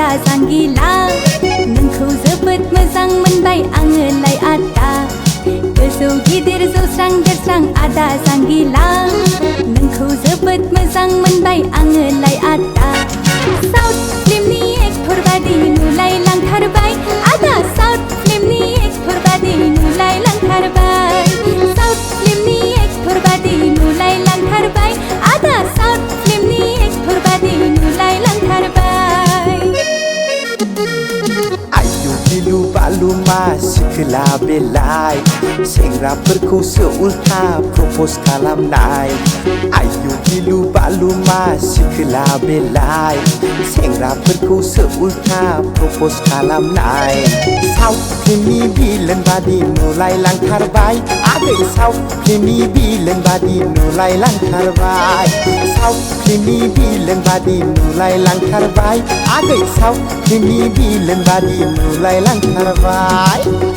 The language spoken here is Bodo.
आदा जांगिला नोंखौ जोबोद मोजां मोनबाय आङो लाय आदा गोजौ गिदिर जौस्रां देरस्रां आदा जांगिला नोंखौ जोबोद मोजां मोनबाय आङो लाय आदा साउथ फिल्मनि एक्टर बादि नुलायलांथारबाय आदा साउथ फिल्मनि एक्टर बादि नुलायलांथारबाय साउथ फिल्मनि एक्टर बादि नुलायलांथारबाय आदा साउथ फिल्मनि एक्टर बादि नुलायलांथारबाय आयु गिलु बालु मा सिखोला बेलाय सेंग्राफोरखौसो उल्था प्रप'ज खालामनाय आयु गिलु बालु मा सिखोला बेलाय सेंग्राफोरखौसो उल्था प्रप'ज खालामनाय साउथ फिल्मनि भिलेन बादि नुलायलांथारबाय आदै साउथ फिल्मनि भिलेन बादि नुलायलांथारबाय साउथ फिल्मनि भिलेन बादि नुलायलांथारबाय आदै साउथ फिल्मनि भिलेन बादि नुलायलांथारबाय